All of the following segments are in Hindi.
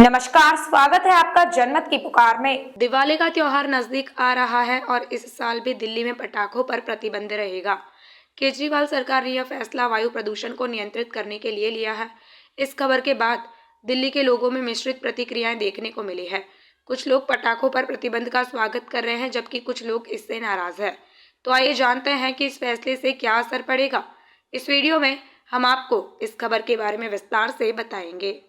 नमस्कार, स्वागत है आपका जनमत की पुकार में। दिवाली का त्योहार नजदीक आ रहा है और इस साल भी दिल्ली में पटाखों पर प्रतिबंध रहेगा। केजरीवाल सरकार ने यह फैसला वायु प्रदूषण को नियंत्रित करने के लिए लिया है। इस खबर के बाद दिल्ली के लोगों में मिश्रित प्रतिक्रियाएं देखने को मिली है। कुछ लोग पटाखों पर प्रतिबंध का स्वागत कर रहे हैं, जबकि कुछ लोग इससे नाराज है। तो आइए जानते हैं कि इस फैसले से क्या असर पड़ेगा। इस वीडियो में हम आपको इस खबर के बारे में विस्तार से बताएंगे।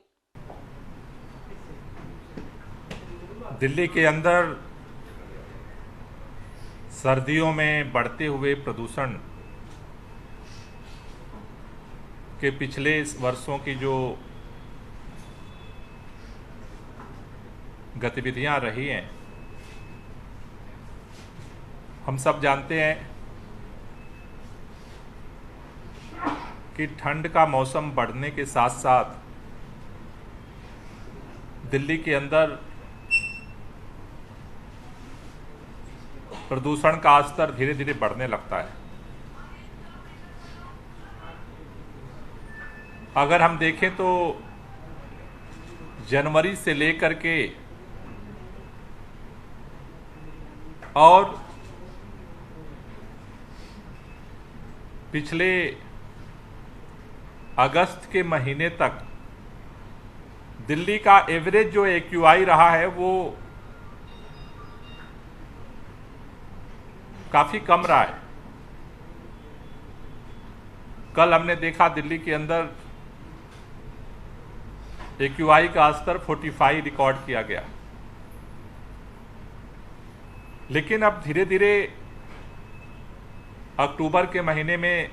दिल्ली के अंदर सर्दियों में बढ़ते हुए प्रदूषण के पिछले वर्षों की जो गतिविधियां रही हैं, हम सब जानते हैं कि ठंड का मौसम बढ़ने के साथ साथ दिल्ली के अंदर प्रदूषण का स्तर धीरे धीरे बढ़ने लगता है। अगर हम देखें तो जनवरी से लेकर के और पिछले अगस्त के महीने तक दिल्ली का एवरेज जो एक्यूआई रहा है वो काफी कम रहा है। कल हमने देखा दिल्ली के अंदर एक्यूआई का स्तर 45 रिकॉर्ड किया गया। लेकिन अब धीरे धीरे अक्टूबर के महीने में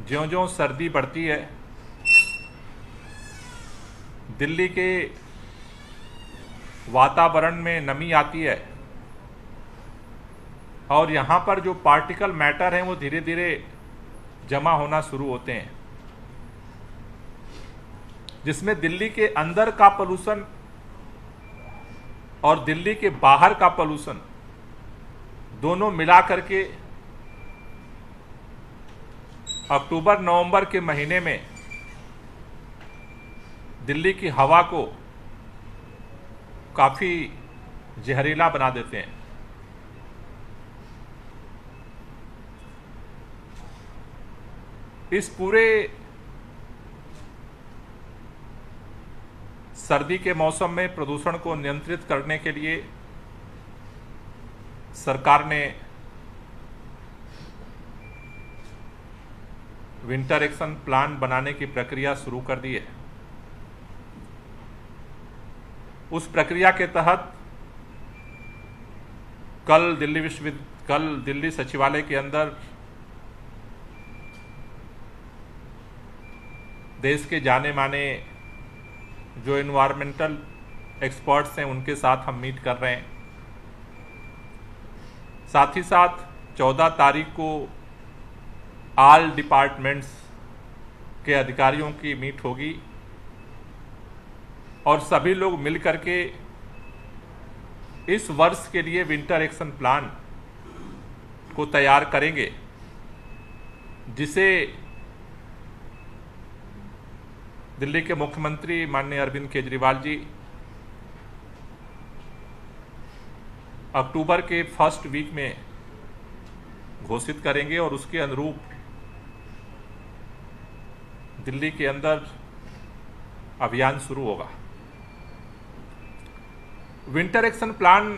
ज्यों-ज्यों सर्दी बढ़ती है, दिल्ली के वातावरण में नमी आती है और यहाँ पर जो पार्टिकल मैटर हैं वो धीरे धीरे जमा होना शुरू होते हैं, जिसमें दिल्ली के अंदर का पोल्यूशन और दिल्ली के बाहर का पोल्यूशन दोनों मिला करके अक्टूबर नवंबर के महीने में दिल्ली की हवा को काफी जहरीला बना देते हैं। इस पूरे सर्दी के मौसम में प्रदूषण को नियंत्रित करने के लिए सरकार ने विंटर एक्शन प्लान बनाने की प्रक्रिया शुरू कर दी है। उस प्रक्रिया के तहत कल दिल्ली सचिवालय के अंदर देश के जाने माने जो एनवायरमेंटल एक्सपर्ट्स हैं उनके साथ हम मीट कर रहे हैं। साथ ही साथ 14 तारीख को ऑल डिपार्टमेंट्स के अधिकारियों की मीट होगी और सभी लोग मिल करके इस वर्ष के लिए विंटर एक्शन प्लान को तैयार करेंगे, जिसे दिल्ली के मुख्यमंत्री माननीय अरविंद केजरीवाल जी अक्टूबर के फर्स्ट वीक में घोषित करेंगे और उसके अनुरूप दिल्ली के अंदर अभियान शुरू होगा। विंटर एक्शन प्लान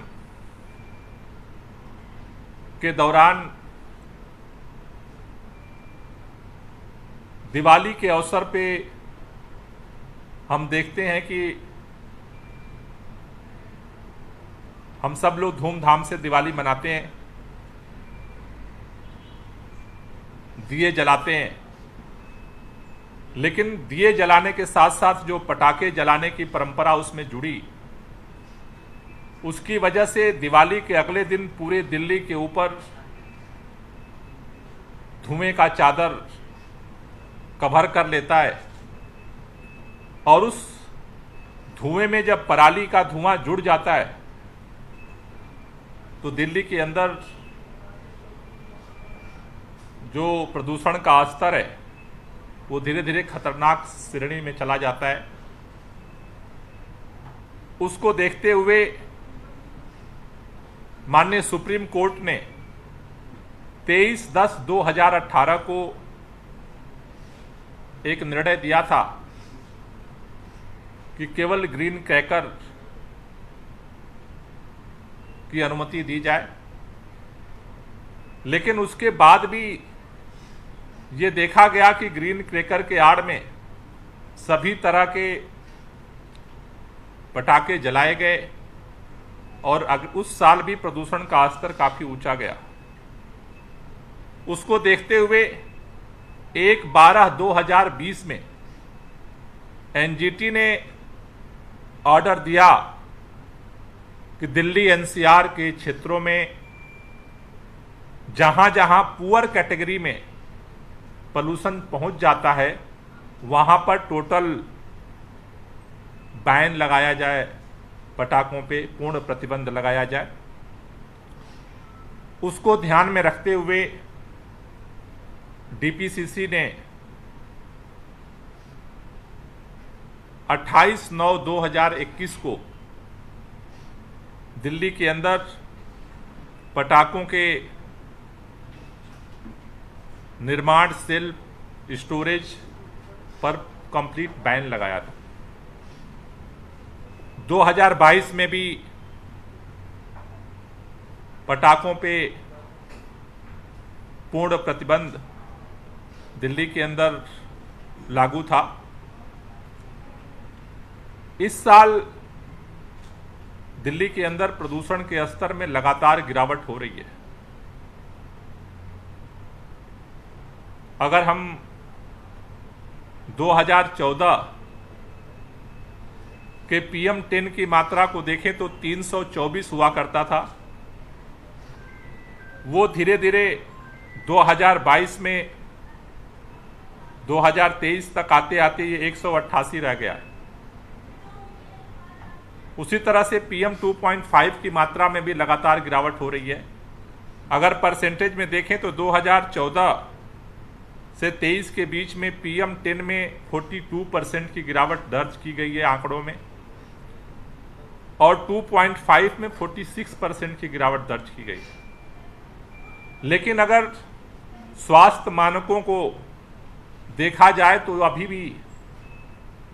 के दौरान दिवाली के अवसर पे हम देखते हैं कि हम सब लोग धूमधाम से दिवाली मनाते हैं, दिए जलाते हैं, लेकिन दिए जलाने के साथ साथ जो पटाखे जलाने की परंपरा उसमें जुड़ी, उसकी वजह से दिवाली के अगले दिन पूरे दिल्ली के ऊपर धुएं का चादर कवर कर लेता है और उस धुएं में जब पराली का धुआं जुड़ जाता है तो दिल्ली के अंदर जो प्रदूषण का स्तर है वो धीरे धीरे खतरनाक श्रेणी में चला जाता है। उसको देखते हुए माननीय सुप्रीम कोर्ट ने 23/10/2018 को एक निर्णय दिया था कि केवल ग्रीन क्रैकर की अनुमति दी जाए, लेकिन उसके बाद भी ये देखा गया कि ग्रीन क्रैकर के आड़ में सभी तरह के पटाखे जलाए गए और उस साल भी प्रदूषण का स्तर काफी ऊंचा गया। उसको देखते हुए 1/12/2020 में एनजीटी ने ऑर्डर दिया कि दिल्ली एनसीआर के क्षेत्रों में जहां जहां पुअर कैटेगरी में पॉल्यूशन पहुंच जाता है वहां पर टोटल बैन लगाया जाए, पटाखों पे पूर्ण प्रतिबंध लगाया जाए। उसको ध्यान में रखते हुए डीपीसीसी ने 28/9/2021 को दिल्ली के अंदर पटाखों के निर्माण, सेल, स्टोरेज पर कंप्लीट बैन लगाया था। 2022 में भी पटाखों पे पूर्ण प्रतिबंध दिल्ली के अंदर लागू था। इस साल दिल्ली के अंदर प्रदूषण के स्तर में लगातार गिरावट हो रही है। अगर हम 2014 के PM10 की मात्रा को देखें तो 324 हुआ करता था। वो धीरे धीरे 2022 में 2023 तक आते आते ये 188 रह गया है। उसी तरह से PM2.5 की मात्रा में भी लगातार गिरावट हो रही है। अगर परसेंटेज में देखें तो 2014 से 23 के बीच में PM10 में 42% की गिरावट दर्ज की गई है आंकड़ों में, और 2.5 में 46% की गिरावट दर्ज की गई। लेकिन अगर स्वास्थ्य मानकों को देखा जाए तो अभी भी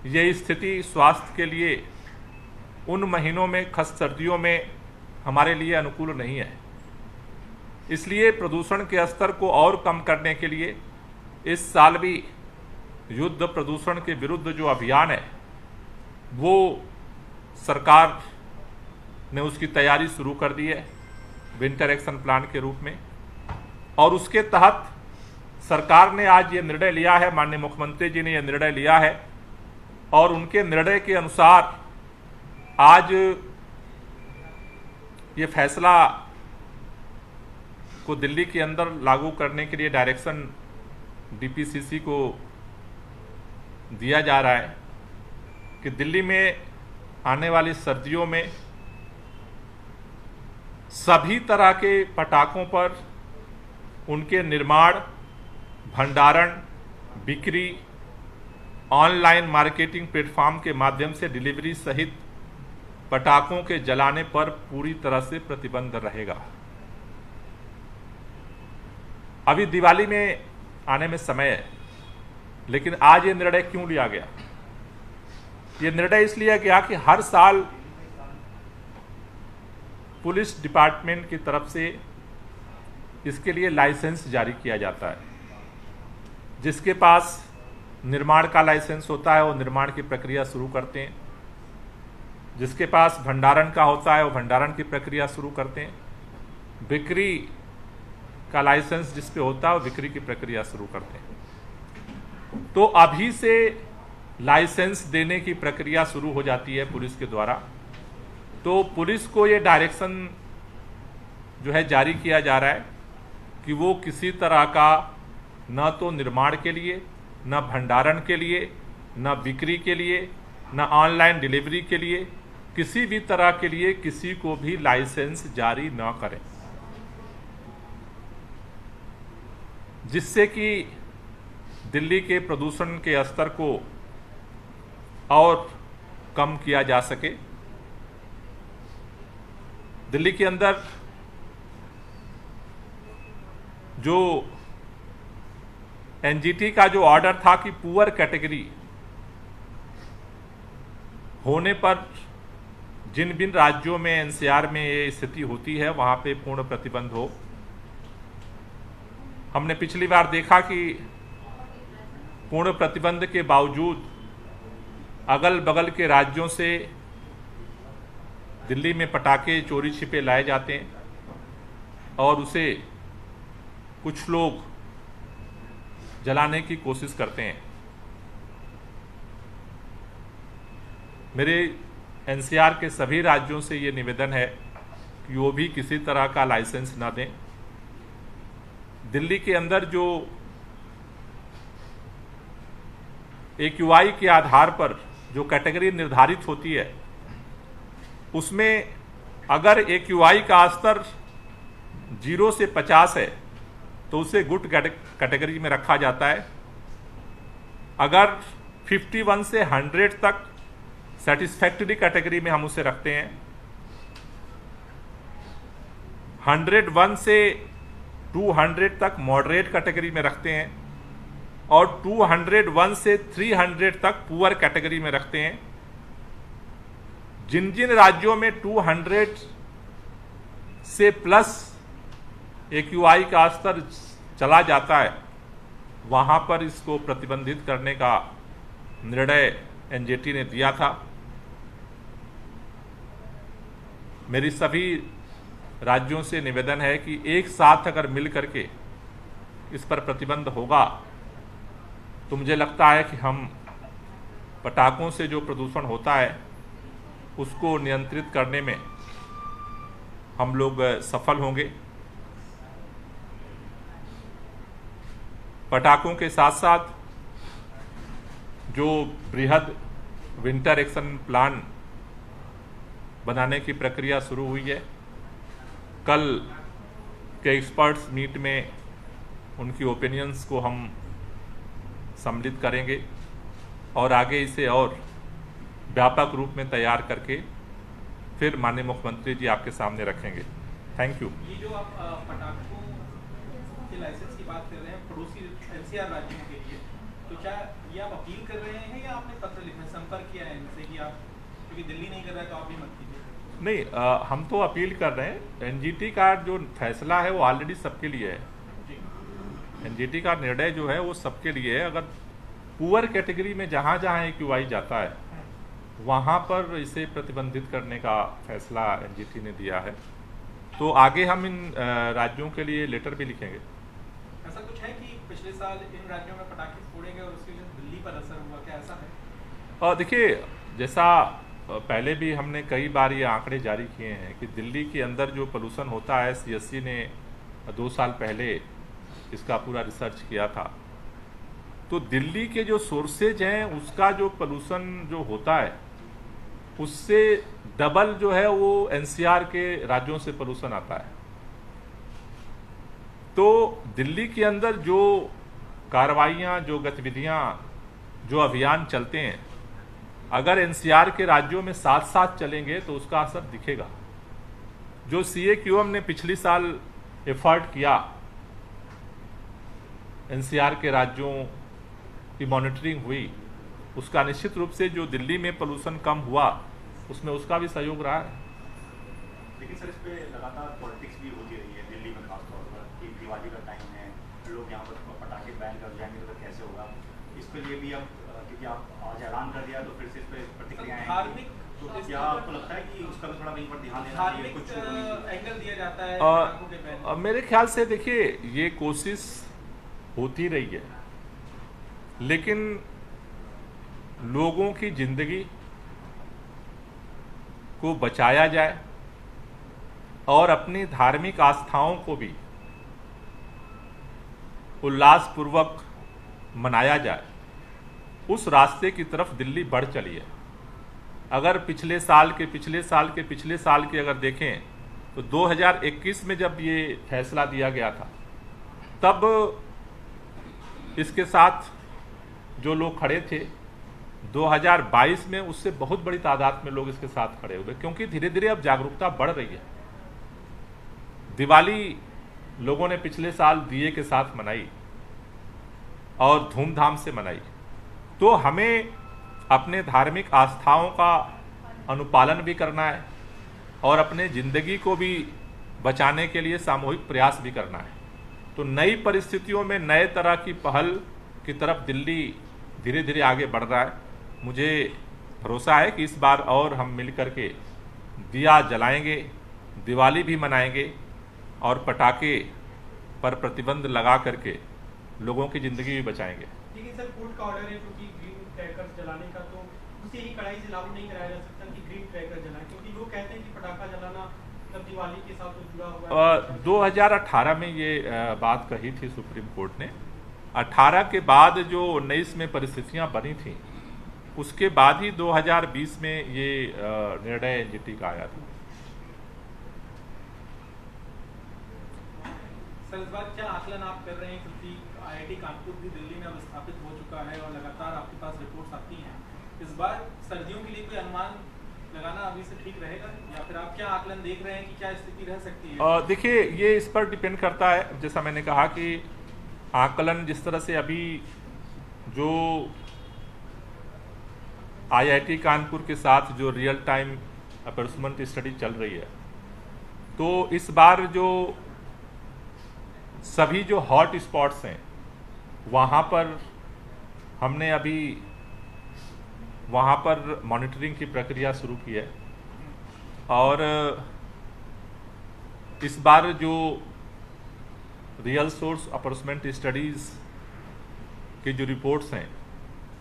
ये स्थिति स्वास्थ्य के लिए उन महीनों में, खास सर्दियों में हमारे लिए अनुकूल नहीं है। इसलिए प्रदूषण के स्तर को और कम करने के लिए इस साल भी युद्ध प्रदूषण के विरुद्ध जो अभियान है वो सरकार ने उसकी तैयारी शुरू कर दी है विंटर एक्शन प्लान के रूप में, और उसके तहत सरकार ने आज ये निर्णय लिया है, माननीय मुख्यमंत्री जी ने यह निर्णय लिया है, और उनके निर्णय के अनुसार आज ये फैसला को दिल्ली के अंदर लागू करने के लिए डायरेक्शन डीपीसीसी को दिया जा रहा है कि दिल्ली में आने वाली सर्दियों में सभी तरह के पटाखों पर उनके निर्माण, भंडारण, बिक्री, ऑनलाइन मार्केटिंग प्लेटफॉर्म के माध्यम से डिलीवरी सहित पटाखों के जलाने पर पूरी तरह से प्रतिबंध रहेगा। अभी दिवाली में आने में समय है, लेकिन आज ये निर्णय क्यों लिया गया? ये निर्णय इसलिए गया कि हर साल पुलिस डिपार्टमेंट की तरफ से इसके लिए लाइसेंस जारी किया जाता है। जिसके पास निर्माण का लाइसेंस होता है वो निर्माण की प्रक्रिया शुरू करते हैं, जिसके पास भंडारण का होता है वो भंडारण की प्रक्रिया शुरू करते हैं, बिक्री का लाइसेंस जिस पे होता है वो बिक्री की प्रक्रिया शुरू करते हैं। तो अभी से लाइसेंस देने की प्रक्रिया शुरू हो जाती है पुलिस के द्वारा। तो पुलिस को ये डायरेक्शन जो है जारी किया जा रहा है कि वो किसी तरह का न तो निर्माण के लिए, न भंडारण के लिए, न बिक्री के लिए, न ऑनलाइन डिलीवरी के लिए, किसी भी तरह के लिए किसी को भी लाइसेंस जारी न करें, जिससे कि दिल्ली के प्रदूषण के स्तर को और कम किया जा सके दिल्ली के अंदर जो एनजीटी का जो ऑर्डर था कि पुअर कैटेगरी होने पर जिन जिन राज्यों में एनसीआर में ये स्थिति होती है वहां पे पूर्ण प्रतिबंध हो। हमने पिछली बार देखा कि पूर्ण प्रतिबंध के बावजूद अगल बगल के राज्यों से दिल्ली में पटाखे चोरी छिपे लाए जाते हैं और उसे कुछ लोग जलाने की कोशिश करते हैं। मेरे एनसीआर के सभी राज्यों से ये निवेदन है कि वो भी किसी तरह का लाइसेंस ना दें। दिल्ली के अंदर जो AQI के आधार पर जो कैटेगरी निर्धारित होती है उसमें अगर AQI का स्तर 0 से 50 है तो उसे गुड कैटेगरी में रखा जाता है। अगर 51 से 100 तक सेटिस्फैक्टरी कैटेगरी में हम उसे रखते हैं। 101 से 200 तक मॉडरेट कैटेगरी में रखते हैं और 201 से 300 तक पुअर कैटेगरी में रखते हैं। जिन जिन राज्यों में 200 से प्लस AQI का स्तर चला जाता है वहां पर इसको प्रतिबंधित करने का निर्णय एनजीटी ने दिया था। मेरी सभी राज्यों से निवेदन है कि एक साथ अगर मिल करके इस पर प्रतिबंध होगा तो मुझे लगता है कि हम पटाखों से जो प्रदूषण होता है उसको नियंत्रित करने में हम लोग सफल होंगे। पटाखों के साथ साथ जो बृहद विंटर एक्शन प्लान बनाने की प्रक्रिया शुरू हुई है, कल के एक्सपर्ट्स मीट में उनकी ओपिनियंस को हम सम्मिलित करेंगे और आगे इसे और व्यापक रूप में तैयार करके फिर माननीय मुख्यमंत्री जी आपके सामने रखेंगे। Thank you. ये जो आप पटाखों के लाइसेंस की बात कर रहे हैं पड़ोसी एनसीआर राज्यों के लिए, तो क्या ये आप अपील कर रहे हैं या आपने पत्र लिखा संपर्क किया है इनसे कि आप, क्योंकि दिल्ली नहीं कर रहा है तो आप भी मत कीजिए? नहीं, हम तो अपील कर रहे हैं। एनजीटी का जो फैसला है वो ऑलरेडी सबके लिए है। एनजीटी का निर्णय जो है वो सबके लिए है। अगर पुअर कैटेगरी में जहाँ जहाँ AQI जाता है वहाँ पर इसे प्रतिबंधित करने का फैसला एनजीटी ने दिया है, तो आगे हम इन राज्यों के लिए लेटर भी लिखेंगे। ऐसा कुछ है कि पिछले साल इन राज्यों में पटाखे फोड़े गए और उसके लिए दिल्ली पर असर हुआ, क्या ऐसा है? देखिए, जैसा पहले भी हमने कई बार ये आंकड़े जारी किए हैं कि दिल्ली के अंदर जो पोल्यूशन होता है, CSC ने 2 साल पहले इसका पूरा रिसर्च किया था, तो दिल्ली के जो सोर्सेज हैं उसका जो पोल्यूशन जो होता है उससे डबल जो है वो एनसीआर के राज्यों से पोल्यूशन आता है। तो दिल्ली के अंदर जो कार्रवाइयाँ, जो गतिविधियाँ, जो अभियान चलते हैं, अगर एनसीआर के राज्यों में साथ साथ चलेंगे तो उसका असर दिखेगा। जो CAQM ने पिछली साल एफर्ट किया एनसीआर के राज्यों की मॉनिटरिंग हुई, उसका निश्चित रूप से जो दिल्ली में पोल्यूशन कम हुआ उसमें उसका भी सहयोग रहा है। लेकिन सर, इस पे लगातार पॉलिटिक्स भी होती रही है दिल्ली में, खासतौर पर कि दिवाली का टाइम है, लोग यहाँ पर पटाखे बैन कर जाएंगे तो कैसे होगा। इसके लिए भी अब क्योंकि आप आज ऐलान कर दिया तो फिर से इस पर प्रतिक्रियाएं धार्मिक, तो क्या आपको लगता है कि उसका भी थोड़ा कहीं पर ध्यान देना चाहिए? कुछ एंगल दिया जाता है पटाखों के बैन? मेरे ख्याल से देखिए, ये कोशिश होती रही है, लेकिन लोगों की जिंदगी को बचाया जाए और अपनी धार्मिक आस्थाओं को भी उल्लासपूर्वक मनाया जाए, उस रास्ते की तरफ दिल्ली बढ़ चली है। अगर पिछले साल के अगर देखें तो 2021 में जब ये फैसला दिया गया था तब इसके साथ जो लोग खड़े थे, 2022 में उससे बहुत बड़ी तादाद में लोग इसके साथ खड़े हुए, क्योंकि धीरे धीरे अब जागरूकता बढ़ रही है। दिवाली लोगों ने पिछले साल दिए के साथ मनाई और धूमधाम से मनाई, तो हमें अपने धार्मिक आस्थाओं का अनुपालन भी करना है और अपने ज़िंदगी को भी बचाने के लिए सामूहिक प्रयास भी करना है। तो नई परिस्थितियों में नए तरह की पहल की तरफ दिल्ली धीरे धीरे आगे बढ़ रहा है। मुझे भरोसा है कि इस बार और हम मिल कर के दिया जलाएंगे, दिवाली भी मनाएंगे और पटाखे पर प्रतिबंध लगा करके लोगों की ज़िंदगी भी बचाएंगे। लेकिन सर कोर्ट का ऑर्डर है क्योंकि ग्रीन क्रैकर्स जलाने का, तो उसे ही कड़ाई से लागू नहीं कराया जा सकता कि ग्रीन क्रैकर जलाएं, क्योंकि लोग कहते हैं कि पटाखा जलाना मतलब दिवाली के साथ तो जुड़ा हुआ है। 2018 में ये बात कही थी सुप्रीम कोर्ट ने। 18 के बाद जो 19 में परिस्थितियां बनी थी, उसके बाद ही 2020 में ये निर्णय एनजीटी का आया था। सर इस बार क्या आकलन आप कर रहे हैं, क्योंकि आईआईटी कानपुर भी दिल्ली में अब स्थापित हो चुका है और लगातार आपके पास रिपोर्ट्स आती हैं, इस बार सर्दियों के लिए कोई अनुमान लगाना अभी से ठीक रहेगा, या फिर आप क्या आकलन देख रहे हैं कि क्या स्थिति रह सकती है? देखिए, ये इस पर डिपेंड करता है। जैसा मैंने कहा कि आकलन जिस तरह से अभी जो आईआईटी कानपुर के साथ जो रियल टाइम अप्रोक्सीमेट स्टडी चल रही है, तो इस बार जो सभी जो हॉट स्पॉट्स हैं वहाँ पर हमने अभी वहाँ पर मॉनिटरिंग की प्रक्रिया शुरू की है और इस बार जो रियल सोर्स अप्रोक्सीमेट स्टडीज़ की जो रिपोर्ट्स हैं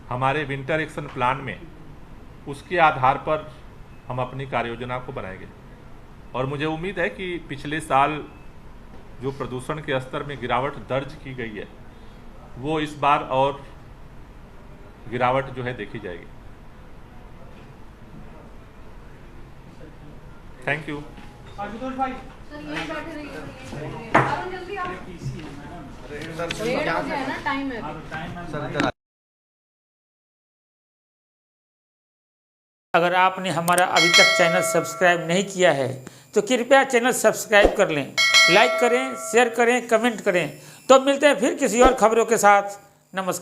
हमारे विंटर एक्शन प्लान में, उसके आधार पर हम अपनी कार्ययोजना को बनाएंगे। और मुझे उम्मीद है कि पिछले साल जो प्रदूषण के स्तर में गिरावट दर्ज की गई है, वो इस बार और गिरावट जो है देखी जाएगी। Thank you. आशुतोष भाई सर ये बैठे रहिए अरुण जल्दी आओ लेट हो गया है ना, टाइम है। अगर आपने हमारा अभी तक चैनल सब्सक्राइब नहीं किया है तो कृपया चैनल सब्सक्राइब कर लें, लाइक करें, शेयर करें, कमेंट करें। तो मिलते हैं फिर किसी और खबरों के साथ। नमस्कार।